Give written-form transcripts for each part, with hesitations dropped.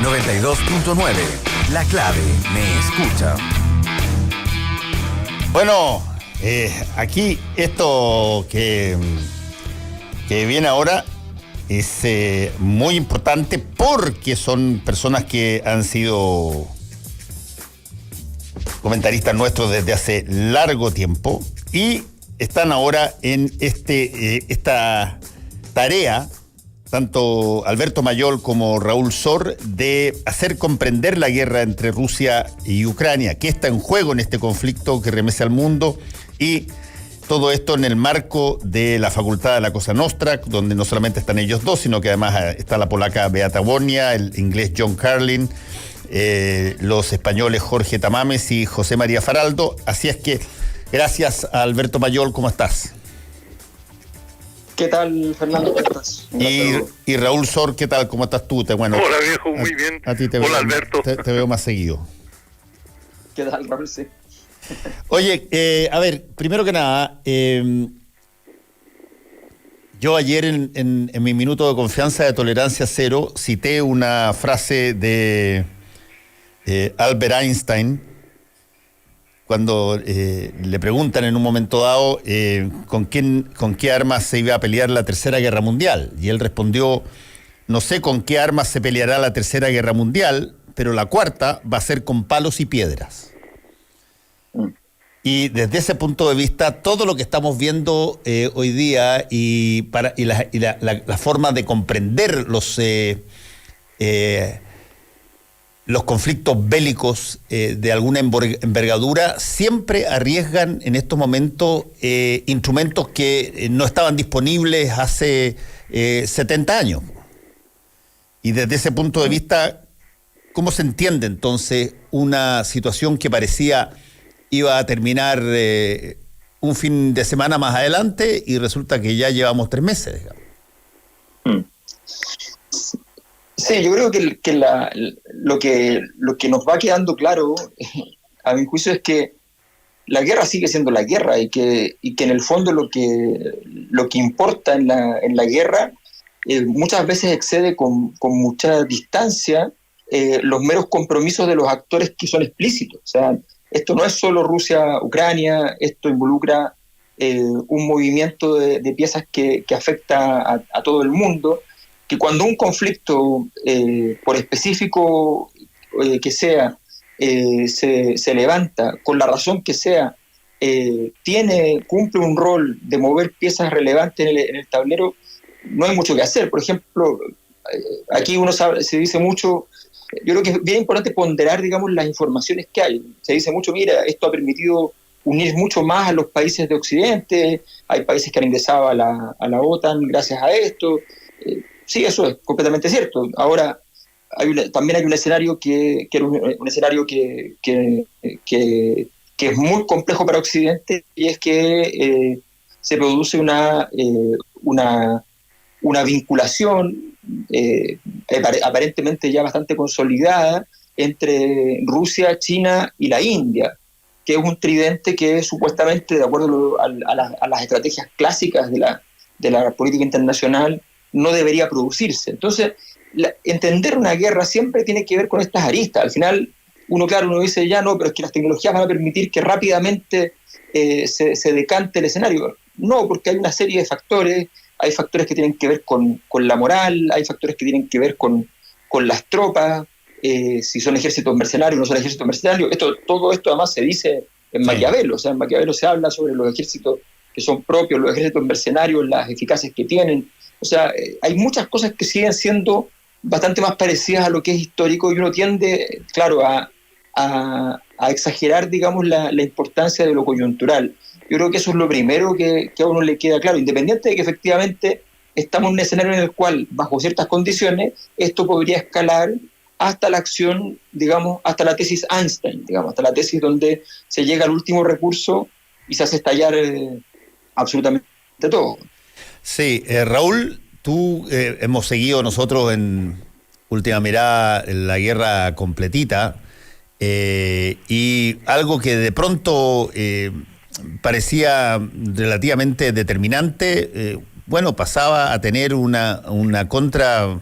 92.9. La clave, me escucha. Bueno, aquí esto que viene ahora es muy importante porque son personas que han sido comentaristas nuestros desde hace largo tiempo y están ahora en esta tarea, tanto Alberto Mayol como Raúl Sor, de hacer comprender la guerra entre Rusia y Ucrania, qué está en juego en este conflicto que remece al mundo, y todo esto en el marco de la Facultad de la Cosa Nostra, donde no solamente están ellos dos, sino que además está la polaca Beata Bonia, el inglés John Carlin, los españoles Jorge Tamames y José María Faraldo. Así es que, gracias a Alberto Mayol, ¿cómo estás? ¿Qué tal, Fernando? ¿Cómo estás? Y Raúl Sor, ¿qué tal? ¿Cómo estás tú? Hola, viejo, muy bien. A ti te Hola, veo, Alberto. Te veo más seguido. ¿Qué tal, Raúl? Sí. Oye, a ver, primero que nada, yo ayer en mi minuto de confianza de tolerancia cero cité una frase de Albert Einstein cuando le preguntan en un momento dado con qué armas se iba a pelear la Tercera Guerra Mundial. Y él respondió: no sé con qué armas se peleará la Tercera Guerra Mundial, pero la cuarta va a ser con palos y piedras. Y desde ese punto de vista, todo lo que estamos viendo hoy día y la forma de comprender los conflictos bélicos de alguna envergadura siempre arriesgan en estos momentos instrumentos que no estaban disponibles hace 70 años. Y desde ese punto de vista, ¿cómo se entiende entonces una situación que parecía iba a terminar un fin de semana más adelante y resulta que ya llevamos 3 meses, digamos? Sí, yo creo que lo que nos va quedando claro, a mi juicio, es que la guerra sigue siendo la guerra y que en el fondo lo que importa en la guerra muchas veces excede con mucha distancia los meros compromisos de los actores que son explícitos. O sea, esto no es solo Rusia-Ucrania, esto involucra un movimiento de piezas que afecta a todo el mundo, que cuando un conflicto, por específico que sea, se levanta, con la razón que sea, cumple un rol de mover piezas relevantes en el tablero, no hay mucho que hacer. Por ejemplo, aquí se dice mucho. Yo creo que es bien importante ponderar, digamos, las informaciones que hay. Se dice mucho, mira, esto ha permitido unir mucho más a los países de Occidente, hay países que han ingresado a la OTAN gracias a esto. Sí, eso es completamente cierto. Ahora, también hay un escenario que es muy complejo para Occidente, y es que se produce una vinculación aparentemente ya bastante consolidada entre Rusia, China y la India, que es un tridente que supuestamente, de acuerdo a las estrategias clásicas de la política internacional, no debería producirse. Entonces, entender una guerra siempre tiene que ver con estas aristas. Al final, uno dice, ya no, pero es que las tecnologías van a permitir que rápidamente se decante el escenario. No, porque hay una serie de factores. Hay factores que tienen que ver con la moral, hay factores que tienen que ver con las tropas, si son ejércitos mercenarios o no son ejércitos mercenarios. Todo esto además se dice en Maquiavelo. O sea, en Maquiavelo se habla sobre los ejércitos que son propios, los ejércitos mercenarios, las eficacias que tienen. O sea, hay muchas cosas que siguen siendo bastante más parecidas a lo que es histórico, y uno tiende, claro, a exagerar, digamos, la importancia de lo coyuntural. Yo creo que eso es lo primero que a uno le queda claro, independiente de que efectivamente estamos en un escenario en el cual, bajo ciertas condiciones, esto podría escalar hasta la acción, digamos, hasta la tesis Einstein, digamos, hasta la tesis donde se llega al último recurso y se hace estallar absolutamente todo. Sí, Raúl, tú hemos seguido nosotros en Última Mirada la guerra completita, y algo que de pronto parecía relativamente determinante, pasaba a tener una contra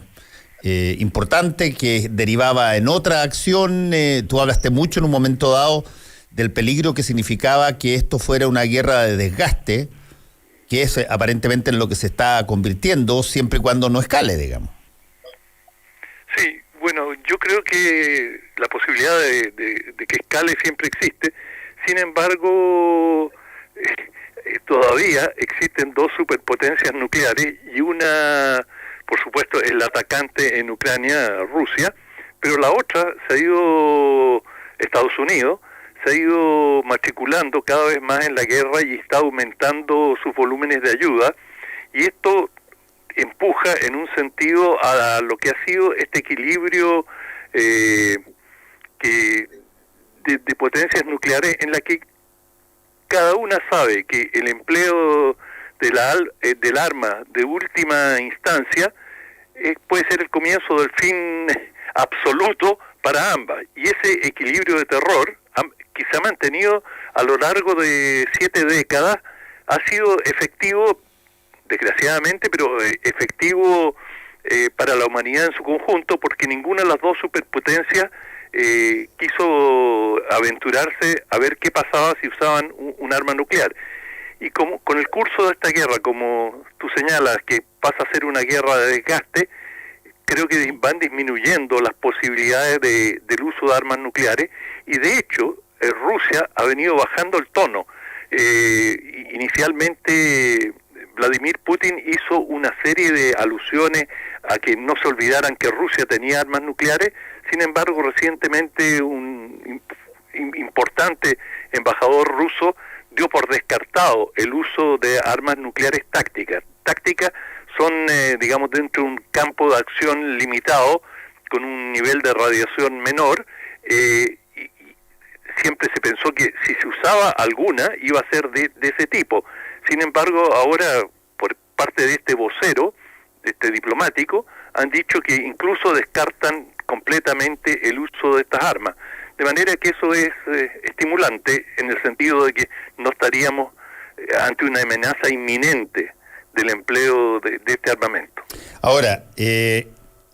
importante que derivaba en otra acción. Tú hablaste mucho en un momento dado del peligro que significaba que esto fuera una guerra de desgaste, que es aparentemente en lo que se está convirtiendo, siempre y cuando no escale, digamos. Sí, bueno, yo creo que la posibilidad de que escale siempre existe. Sin embargo, todavía existen dos superpotencias nucleares y una, por supuesto, es la atacante en Ucrania, Rusia, pero la otra se ha ido, Estados Unidos, se ha ido matriculando cada vez más en la guerra y está aumentando sus volúmenes de ayuda, y esto empuja en un sentido a lo que ha sido este equilibrio de potencias nucleares, en la que cada una sabe que el empleo del arma de última instancia puede ser el comienzo del fin absoluto para ambas, y ese equilibrio de terror que se ha mantenido a lo largo de 7 décadas ha sido efectivo, desgraciadamente, pero efectivo para la humanidad en su conjunto, porque ninguna de las dos superpotencias quiso aventurarse a ver qué pasaba si usaban un arma nuclear. Y como con el curso de esta guerra, como tú señalas, que pasa a ser una guerra de desgaste, creo que van disminuyendo las posibilidades del uso de armas nucleares, y de hecho Rusia ha venido bajando el tono. Inicialmente Vladimir Putin hizo una serie de alusiones a que no se olvidaran que Rusia tenía armas nucleares. Sin embargo, recientemente un importante embajador ruso dio por descartado el uso de armas nucleares tácticas. Tácticas son, digamos, dentro de un campo de acción limitado, con un nivel de radiación menor, y siempre se pensó que si se usaba alguna iba a ser de ese tipo. Sin embargo, ahora, por parte de este vocero, de este diplomático, han dicho que incluso descartan completamente el uso de estas armas. De manera que eso es estimulante, en el sentido de que no estaríamos ante una amenaza inminente del empleo de este armamento. Ahora,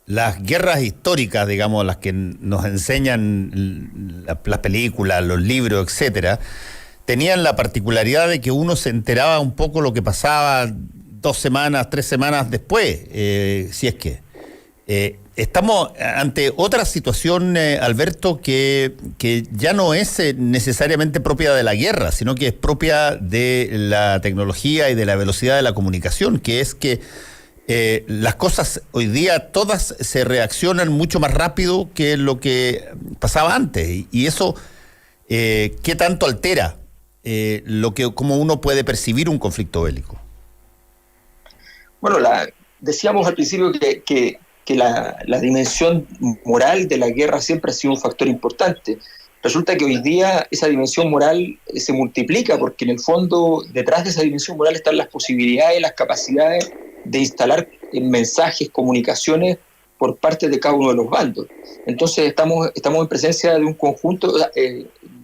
las guerras históricas, digamos, las que nos enseñan las películas, los libros, etcétera, tenían la particularidad de que uno se enteraba un poco lo que pasaba 2 semanas, 3 semanas después, si es que. Estamos ante otra situación, Alberto, que ya no es necesariamente propia de la guerra, sino que es propia de la tecnología y de la velocidad de la comunicación, que es que las cosas hoy día todas se reaccionan mucho más rápido que lo que pasaba antes, y eso ¿qué tanto altera cómo uno puede percibir un conflicto bélico? Bueno, decíamos al principio que la dimensión moral de la guerra siempre ha sido un factor importante. Resulta que hoy día esa dimensión moral se multiplica, porque en el fondo detrás de esa dimensión moral están las posibilidades, las capacidades de instalar mensajes, comunicaciones por parte de cada uno de los bandos. Entonces estamos en presencia de un conjunto,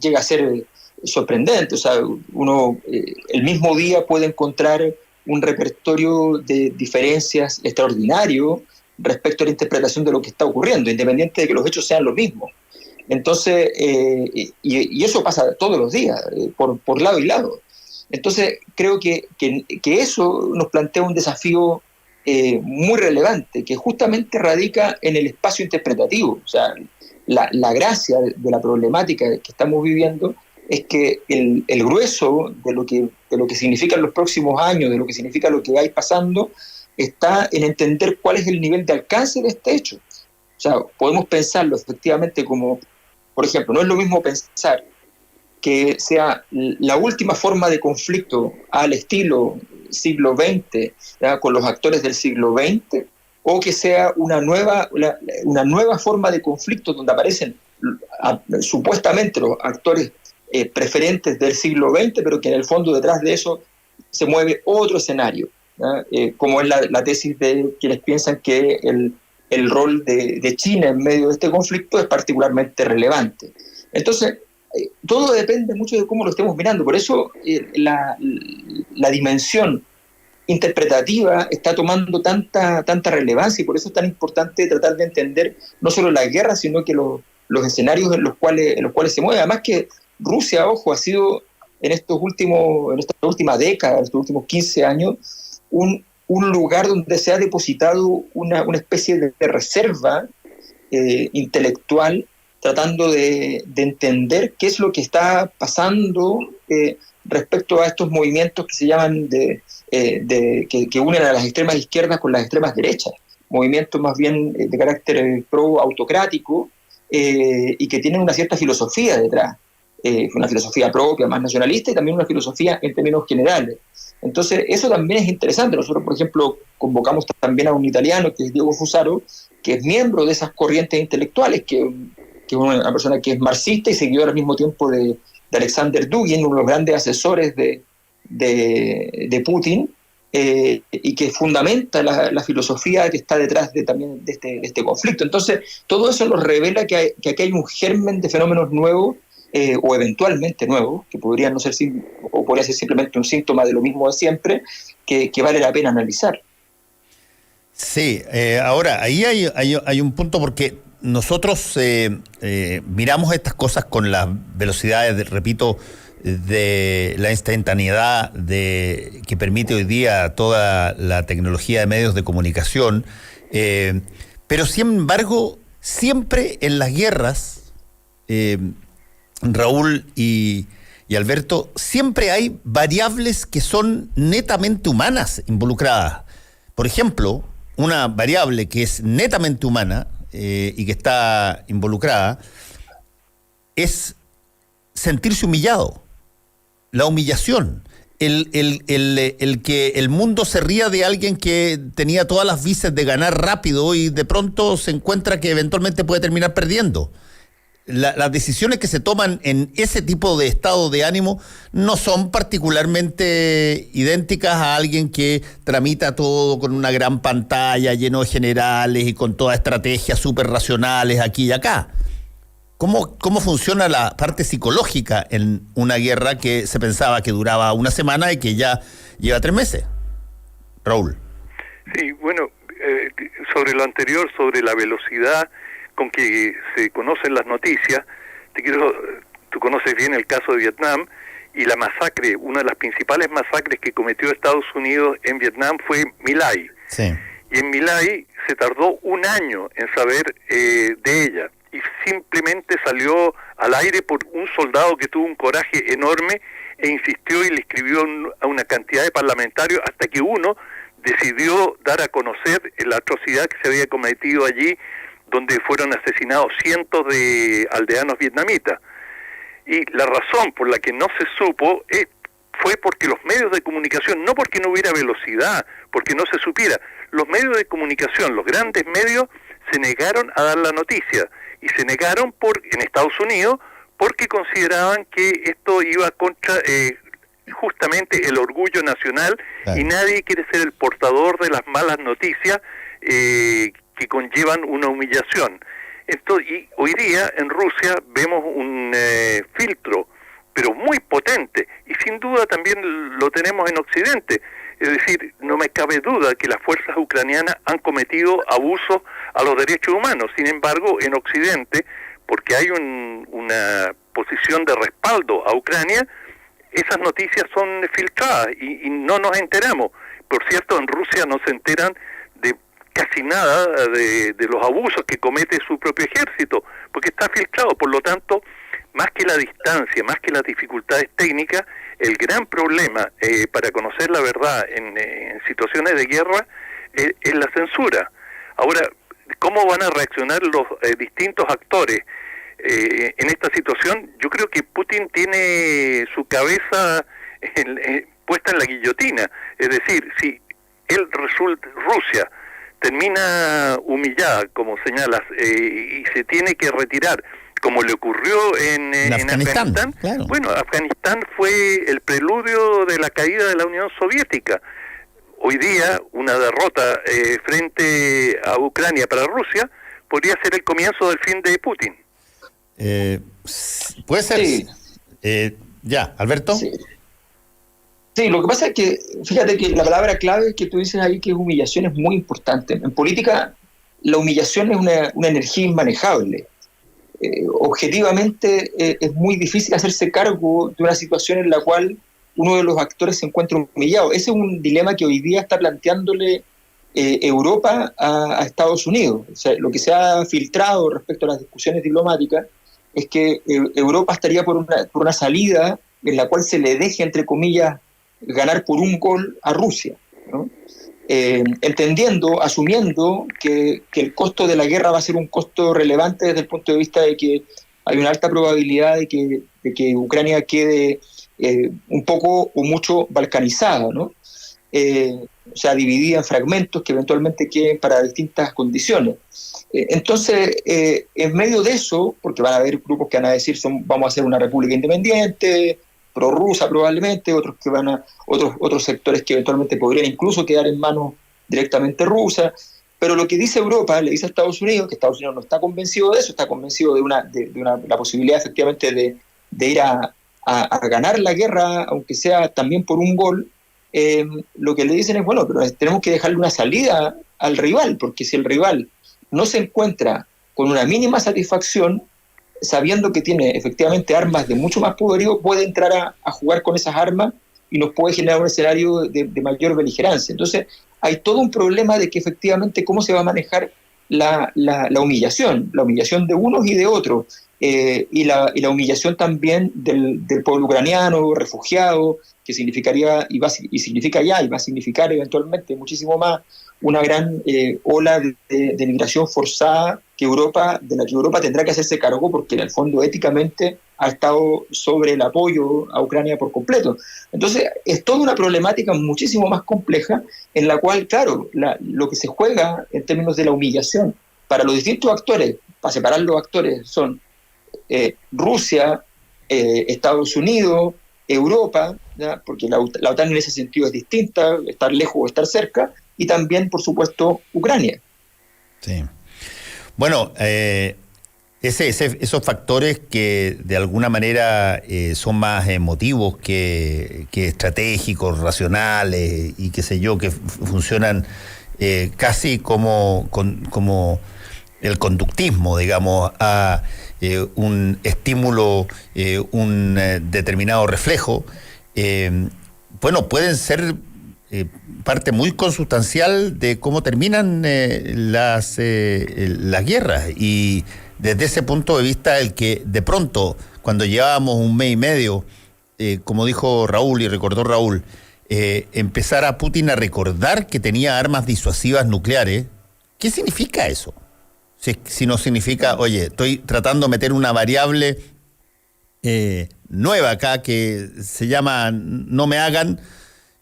llega a ser sorprendente. O sea, uno el mismo día puede encontrar un repertorio de diferencias extraordinario respecto a la interpretación de lo que está ocurriendo, independiente de que los hechos sean los mismos. Entonces, y eso pasa todos los días, por lado y lado. Entonces, creo que eso nos plantea un desafío muy relevante, que justamente radica en el espacio interpretativo. O sea, la gracia de la problemática que estamos viviendo es que el grueso de lo que significan los próximos años, de lo que significa lo que va a ir pasando, está en entender cuál es el nivel de alcance de este hecho. O sea, podemos pensarlo efectivamente como, por ejemplo, no es lo mismo pensar que sea la última forma de conflicto al estilo siglo XX, ¿ya?, con los actores del siglo XX, o que sea una nueva forma de conflicto donde aparecen supuestamente los actores preferentes del siglo XX, pero que en el fondo detrás de eso se mueve otro escenario. Como es la tesis de quienes piensan que el rol de China en medio de este conflicto es particularmente relevante. Entonces, todo depende mucho de cómo lo estemos mirando. Por eso la dimensión interpretativa está tomando tanta relevancia, y por eso es tan importante tratar de entender no solo la guerra, sino que los escenarios en los cuales se mueve. Además que Rusia, ojo, ha sido en esta última década, en estos últimos 15 años, un lugar donde se ha depositado una especie de reserva intelectual, tratando de entender qué es lo que está pasando respecto a estos movimientos que se llaman que unen a las extremas izquierdas con las extremas derechas, movimientos más bien de carácter pro-autocrático, y que tienen una cierta filosofía detrás, una filosofía propia, más nacionalista, y también una filosofía en términos generales. Entonces, eso también es interesante. Nosotros, por ejemplo, convocamos también a un italiano, que es Diego Fusaro, que es miembro de esas corrientes intelectuales, que es una persona que es marxista y seguidor al mismo tiempo de Alexander Dugin, uno de los grandes asesores de Putin, y que fundamenta la filosofía que está detrás también de este conflicto. Entonces, todo eso nos revela que aquí hay un germen de fenómenos nuevos, o eventualmente nuevos, que podría ser simplemente un síntoma de lo mismo de siempre, que vale la pena analizar. Sí, ahora, ahí hay un punto, porque nosotros miramos estas cosas con las velocidades, repito, de la instantaneidad que permite hoy día toda la tecnología de medios de comunicación, pero sin embargo, siempre en las guerras, Raúl y Alberto, siempre hay variables que son netamente humanas involucradas. Por ejemplo, una variable que es netamente humana y que está involucrada es sentirse humillado, la humillación, el que el mundo se ría de alguien que tenía todas las visas de ganar rápido y de pronto se encuentra que eventualmente puede terminar perdiendo. Las decisiones que se toman en ese tipo de estado de ánimo no son particularmente idénticas a alguien que tramita todo con una gran pantalla, lleno de generales y con todas estrategias súper racionales aquí y acá. ¿Cómo funciona la parte psicológica en una guerra que se pensaba que duraba una semana y que ya lleva 3 meses? Raúl. Sí, bueno, sobre lo anterior, sobre la velocidad con que se conocen las noticias, tú conoces bien el caso de Vietnam, y la masacre, una de las principales masacres que cometió Estados Unidos en Vietnam fue My Lai. Sí. Y en My Lai se tardó 1 año en saber de ella, y simplemente salió al aire por un soldado que tuvo un coraje enorme e insistió y le escribió a una cantidad de parlamentarios hasta que uno decidió dar a conocer la atrocidad que se había cometido allí, donde fueron asesinados cientos de aldeanos vietnamitas. Y la razón por la que no se supo fue porque los medios de comunicación, no porque no hubiera velocidad, porque no se supiera, los medios de comunicación, los grandes medios, se negaron a dar la noticia, y se negaron en Estados Unidos porque consideraban que esto iba contra justamente el orgullo nacional, claro. Y nadie quiere ser el portador de las malas noticias que conllevan una humillación. Y hoy día en Rusia vemos un filtro, pero muy potente, y sin duda también lo tenemos en Occidente. Es decir, no me cabe duda que las fuerzas ucranianas han cometido abusos a los derechos humanos. Sin embargo, en Occidente, porque hay una posición de respaldo a Ucrania, esas noticias son filtradas y no nos enteramos. Por cierto, en Rusia no se enteran de casi nada de los abusos que comete su propio ejército, porque está filtrado. Por lo tanto, más que la distancia, más que las dificultades técnicas, el gran problema para conocer la verdad en situaciones de guerra es la censura. Ahora, ¿cómo van a reaccionar los distintos actores en esta situación? Yo creo que Putin tiene su cabeza puesta en la guillotina. Es decir, si Rusia termina humillada, como señalas, y se tiene que retirar, como le ocurrió en Afganistán. Claro. Bueno, Afganistán fue el preludio de la caída de la Unión Soviética. Hoy día, una derrota frente a Ucrania para Rusia podría ser el comienzo del fin de Putin. Puede ser. Sí. Ya, Alberto. Sí. Sí, lo que pasa es que, fíjate que la palabra clave que tú dices ahí, que es humillación, es muy importante. En política, la humillación es una energía inmanejable. Objetivamente, es muy difícil hacerse cargo de una situación en la cual uno de los actores se encuentra humillado. Ese es un dilema que hoy día está planteándole Europa a Estados Unidos. O sea, lo que se ha filtrado respecto a las discusiones diplomáticas es que Europa estaría por una salida en la cual se le deje, entre comillas, ganar por un gol a Rusia, ¿no? Entendiendo, asumiendo que el costo de la guerra va a ser un costo relevante desde el punto de vista de que hay una alta probabilidad de que Ucrania quede un poco o mucho balcanizada, ¿no? O sea, dividida en fragmentos que eventualmente queden para distintas condiciones. Entonces, en medio de eso, porque van a haber grupos que van a decir vamos a hacer una república independiente, prorrusa probablemente, otros sectores que eventualmente podrían incluso quedar en manos directamente rusas, pero lo que dice Europa le dice a Estados Unidos, que Estados Unidos no está convencido de eso, está convencido de la posibilidad efectivamente de ir a ganar la guerra, aunque sea también por un gol. Lo que le dicen es, bueno, pero tenemos que dejarle una salida al rival, porque si el rival no se encuentra con una mínima satisfacción, sabiendo que tiene efectivamente armas de mucho más poderío, puede entrar a jugar con esas armas y nos puede generar un escenario de mayor beligerancia. Entonces, hay todo un problema de que efectivamente cómo se va a manejar la humillación de unos y de otros, y la humillación también del pueblo ucraniano, refugiado, que significaría, y significa ya, y va a significar eventualmente muchísimo más, una gran ola de migración forzada de la que Europa tendrá que hacerse cargo, porque en el fondo éticamente ha estado sobre el apoyo a Ucrania por completo. Entonces es toda una problemática muchísimo más compleja, en la cual, claro, lo que se juega en términos de la humillación para los distintos actores, para separar los actores, son Rusia, Estados Unidos, Europa, ¿ya? Porque la OTAN en ese sentido es distinta, estar lejos o estar cerca, y también, por supuesto, Ucrania. Sí. Bueno, esos factores que de alguna manera son más emotivos que estratégicos, racionales y qué sé yo, que funcionan casi como el conductismo, digamos, a un estímulo, un determinado reflejo, bueno, pueden ser parte muy consustancial de cómo terminan las guerras. Y desde ese punto de vista, el que de pronto, cuando llevábamos un mes y medio, como dijo Raúl y recordó Raúl, empezara Putin a recordar que tenía armas disuasivas nucleares, ¿qué significa eso? Si no significa, oye, estoy tratando de meter una variable nueva acá que se llama no me hagan,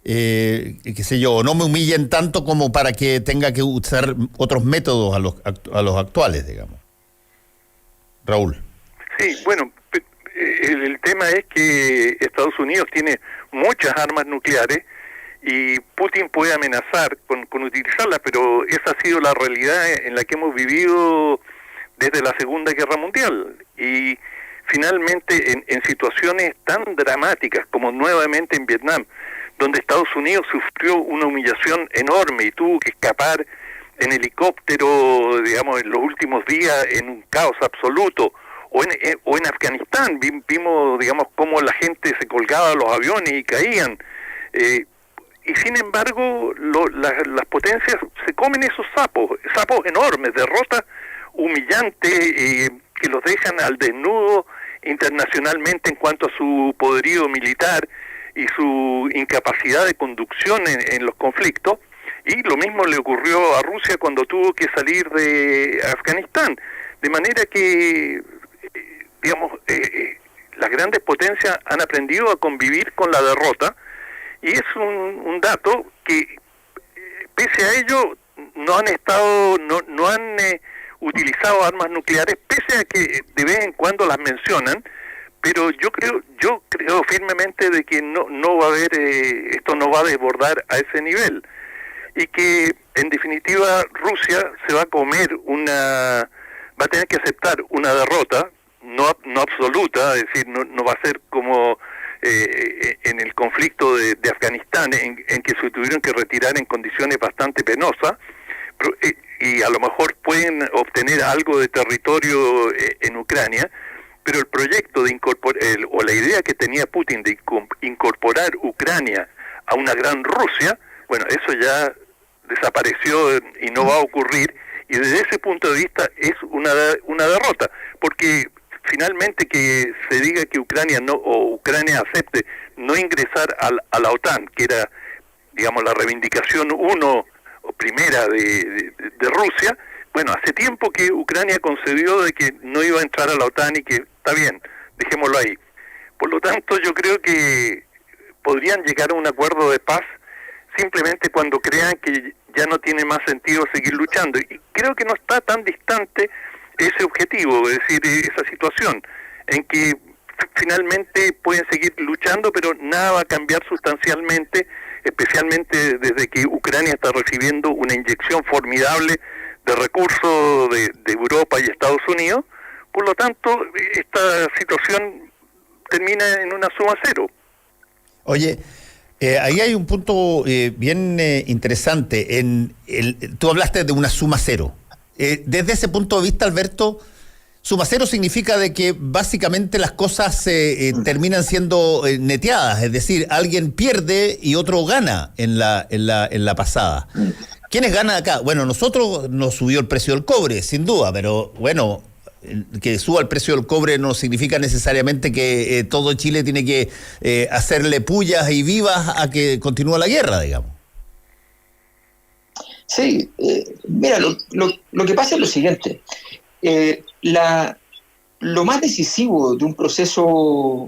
qué sé yo, no me humillen tanto como para que tenga que usar otros métodos a los actuales, digamos. Raúl. Sí, bueno, el tema es que Estados Unidos tiene muchas armas nucleares y Putin puede amenazar con utilizarlas, pero esa ha sido la realidad en la que hemos vivido desde la Segunda Guerra Mundial. Y finalmente en situaciones tan dramáticas como nuevamente en Vietnam, donde Estados Unidos sufrió una humillación enorme y tuvo que escapar en helicóptero, digamos, en los últimos días en un caos absoluto, o en Afganistán vimos, digamos, cómo la gente se colgaba de los aviones y caían, y sin embargo las potencias se comen esos sapos enormes, derrotas humillantes, que los dejan al desnudo internacionalmente en cuanto a su poderío militar y su incapacidad de conducción en los conflictos. Y lo mismo le ocurrió a Rusia cuando tuvo que salir de Afganistán. De manera que, digamos, las grandes potencias han aprendido a convivir con la derrota, y es un dato que, pese a ello, no han utilizado armas nucleares, pese a que de vez en cuando las mencionan. Pero yo creo firmemente de que no va a haber, esto no va a desbordar a ese nivel, y que en definitiva Rusia se va a comer va a tener que aceptar una derrota, no absoluta, es decir, no va a ser como en en el conflicto de Afganistán, en que se tuvieron que retirar en condiciones bastante penosas, y a lo mejor pueden obtener algo de territorio en Ucrania, pero el proyecto de o la idea que tenía Putin de incorporar Ucrania a una gran Rusia, bueno, eso ya desapareció y no va a ocurrir, y desde ese punto de vista es una derrota, porque finalmente que se diga que Ucrania Ucrania acepte no ingresar a la OTAN, que era, digamos, la reivindicación primera de Rusia. Bueno, hace tiempo que Ucrania concedió de que no iba a entrar a la OTAN y que está bien, dejémoslo ahí. Por lo tanto, yo creo que podrían llegar a un acuerdo de paz simplemente cuando crean que ya no tiene más sentido seguir luchando. Y creo que no está tan distante ese objetivo, es decir, esa situación en que finalmente pueden seguir luchando, pero nada va a cambiar sustancialmente, especialmente desde que Ucrania está recibiendo una inyección formidable de recursos de Europa y Estados Unidos. Por lo tanto, esta situación termina en una suma cero. Oye, ahí hay un punto bien interesante. Tú hablaste de una suma cero. Desde ese punto de vista, Alberto, suma cero significa de que básicamente las cosas terminan siendo neteadas, es decir, alguien pierde y otro gana en la pasada. ¿Quiénes ganan acá? Bueno, nosotros nos subió el precio del cobre, sin duda, pero bueno, que suba el precio del cobre no significa necesariamente que todo Chile tiene que hacerle pullas y vivas a que continúe la guerra, digamos. Sí, mira, lo que pasa es lo siguiente. Lo más decisivo de un proceso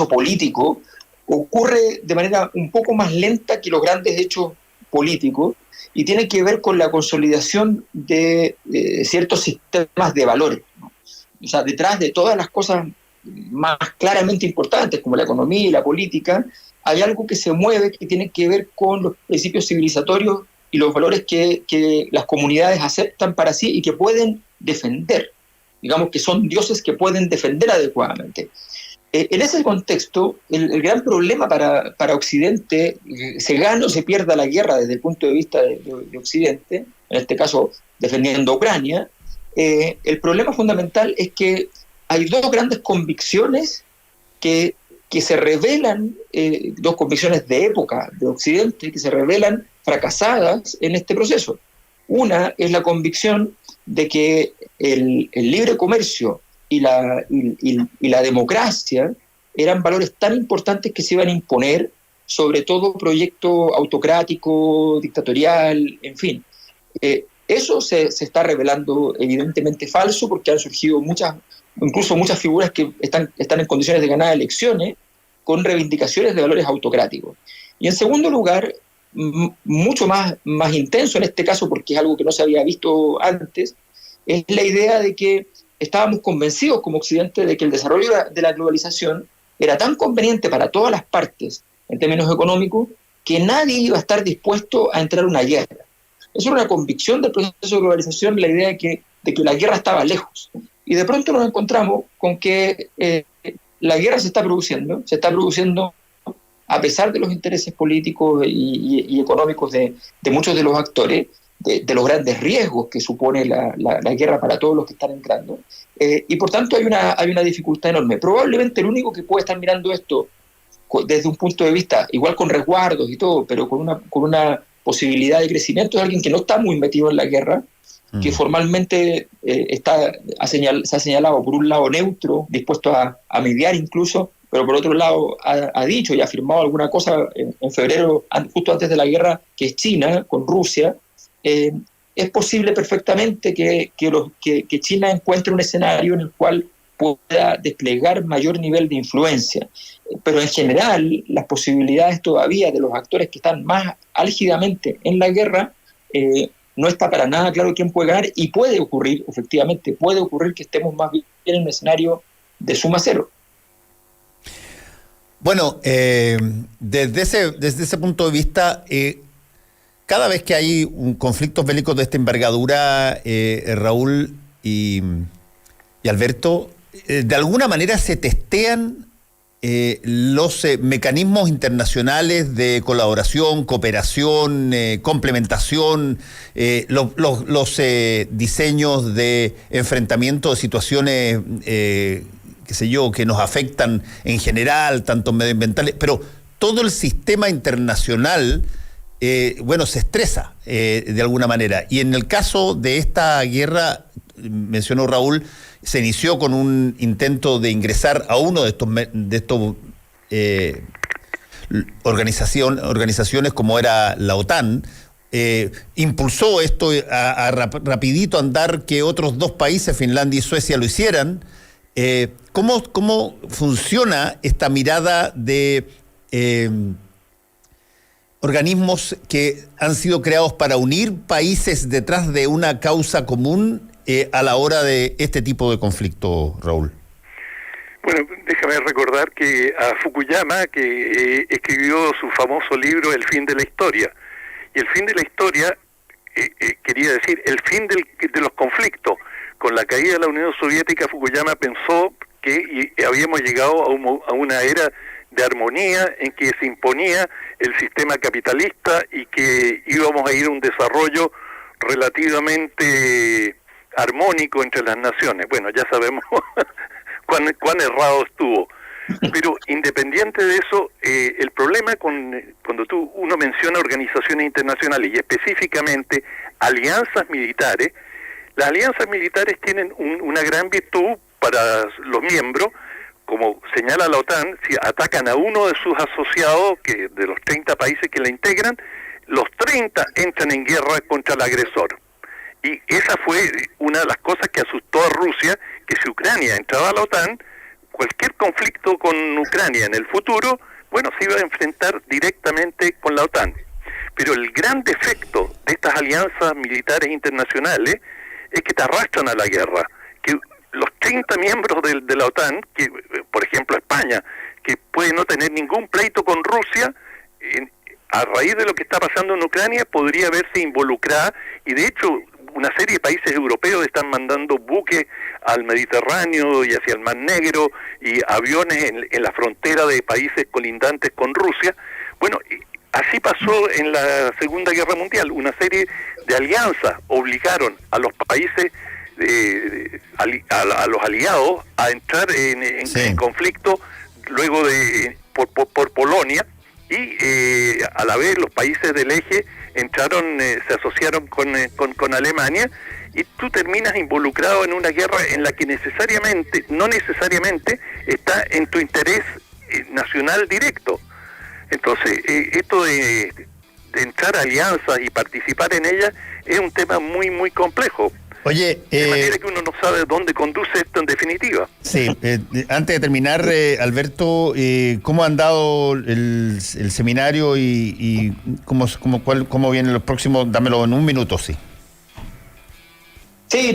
político ocurre de manera un poco más lenta que los grandes hechos políticos y tiene que ver con la consolidación de ciertos sistemas de valores, ¿no? O sea, detrás de todas las cosas más claramente importantes como la economía y la política, hay algo que se mueve que tiene que ver con los principios civilizatorios y los valores que las comunidades aceptan para sí y que pueden defender. Digamos que son dioses que pueden defender adecuadamente. En ese contexto, el gran problema para Occidente, se gana o se pierda la guerra desde el punto de vista de Occidente, en este caso defendiendo a Ucrania, el problema fundamental es que hay dos grandes convicciones que se revelan, dos convicciones de época de Occidente, que se revelan fracasadas en este proceso. Una es la convicción de que el libre comercio y la democracia eran valores tan importantes que se iban a imponer sobre todo proyecto autocrático, dictatorial, en fin. Eso se está revelando evidentemente falso porque han surgido incluso muchas figuras que están en condiciones de ganar elecciones con reivindicaciones de valores autocráticos. Y en segundo lugar, mucho más intenso en este caso, porque es algo que no se había visto antes, es la idea de que estábamos convencidos como Occidente de que el desarrollo de la globalización era tan conveniente para todas las partes en términos económicos que nadie iba a estar dispuesto a entrar a una guerra. Eso era una convicción del proceso de globalización, la idea de que la guerra estaba lejos. Y de pronto nos encontramos con que la guerra se está produciendo a pesar de los intereses políticos y económicos de muchos de los actores, de los grandes riesgos que supone la guerra para todos los que están entrando. Y por tanto hay una dificultad enorme. Probablemente el único que puede estar mirando esto desde un punto de vista, igual con resguardos y todo, pero con una posibilidad de crecimiento, es alguien que no está muy metido en la guerra, que formalmente se ha señalado por un lado neutro, dispuesto a mediar incluso, pero por otro lado ha dicho y ha afirmado alguna cosa en febrero, justo antes de la guerra, que es China con Rusia. Es posible perfectamente que China encuentre un escenario en el cual pueda desplegar mayor nivel de influencia. Pero en general, las posibilidades todavía de los actores que están más álgidamente en la guerra, no está para nada claro quién puede ganar, y puede ocurrir, efectivamente, que estemos más bien en un escenario de suma cero. Bueno, desde ese punto de vista, cada vez que hay conflictos bélicos de esta envergadura, Raúl y Alberto, de alguna manera se testean los mecanismos internacionales de colaboración, cooperación, complementación, los diseños de enfrentamiento de situaciones, qué sé yo, que nos afectan en general, tanto medioambientales, pero todo el sistema internacional, se estresa de alguna manera. Y en el caso de esta guerra, mencionó Raúl, se inició con un intento de ingresar a uno de estos organizaciones como era la OTAN. Impulsó esto a rapidito andar que otros 2 países, Finlandia y Suecia, lo hicieran. ¿Cómo funciona esta mirada de organismos que han sido creados para unir países detrás de una causa común a la hora de este tipo de conflicto, Raúl? Bueno, déjame recordar que a Fukuyama, que escribió su famoso libro El fin de la historia, y el fin de la historia quería decir el fin de los conflictos. Con la caída de la Unión Soviética, Fukuyama pensó que habíamos llegado a una era de armonía en que se imponía el sistema capitalista y que íbamos a ir a un desarrollo relativamente armónico entre las naciones. Bueno, ya sabemos cuán errado estuvo. Pero independiente de eso, el problema cuando uno menciona organizaciones internacionales y específicamente alianzas militares, las alianzas militares tienen una gran virtud para los miembros. Como señala la OTAN, si atacan a uno de sus asociados, que de los 30 países que la integran, los 30 entran en guerra contra el agresor. Y esa fue una de las cosas que asustó a Rusia, que si Ucrania entraba a la OTAN, cualquier conflicto con Ucrania en el futuro, se iba a enfrentar directamente con la OTAN. Pero el gran defecto de estas alianzas militares internacionales es que te arrastran a la guerra, que los 30 miembros de la OTAN, que por ejemplo España, que puede no tener ningún pleito con Rusia, a raíz de lo que está pasando en Ucrania, podría verse involucrada, y de hecho una serie de países europeos están mandando buques al Mediterráneo y hacia el Mar Negro, y aviones en la frontera de países colindantes con Rusia. Bueno, así pasó en la Segunda Guerra Mundial. Una serie de alianzas obligaron a los países, a los aliados, a entrar en conflicto luego por Polonia, y a la vez los países del eje se asociaron con Alemania, y tú terminas involucrado en una guerra en la que no necesariamente está en tu interés nacional directo. Entonces, esto de entrar a alianzas y participar en ellas es un tema muy, muy complejo. Oye, de manera que uno no sabe dónde conduce esto en definitiva. Sí, antes de terminar, Alberto, ¿cómo ha andado el seminario y cómo vienen los próximos? Dámelo en un minuto, sí. Sí,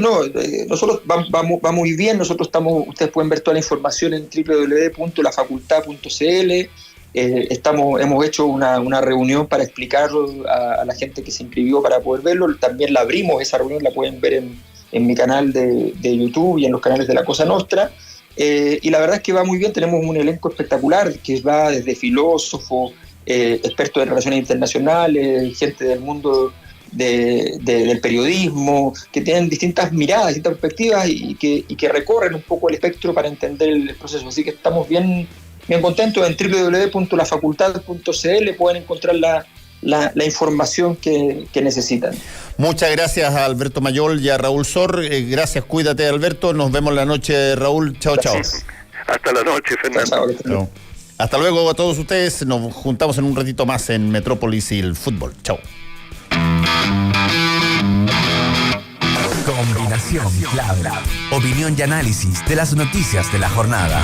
nosotros va muy bien. Nosotros ustedes pueden ver toda la información en www.lafacultad.cl. Hemos hecho una reunión para explicarlo a la gente que se inscribió para poder verlo. También la abrimos, esa reunión la pueden ver en mi canal de YouTube y en los canales de La Cosa Nostra. Y la verdad es que va muy bien. Tenemos un elenco espectacular que va desde filósofos, expertos en relaciones internacionales, gente del mundo del periodismo, que tienen distintas miradas, distintas perspectivas y que recorren un poco el espectro para entender el proceso. Así que estamos bien contentos. En www.lafacultad.cl pueden encontrar la información que necesitan. Muchas gracias a Alberto Mayol y a Raúl Sor. Gracias, cuídate, Alberto. Nos vemos la noche, Raúl. Chao, chao. Hasta la noche, Fernando. Chao. Hasta luego a todos ustedes. Nos juntamos en un ratito más en Metrópolis y el fútbol. Chao. Combinación clave. Opinión y análisis de las noticias de la jornada.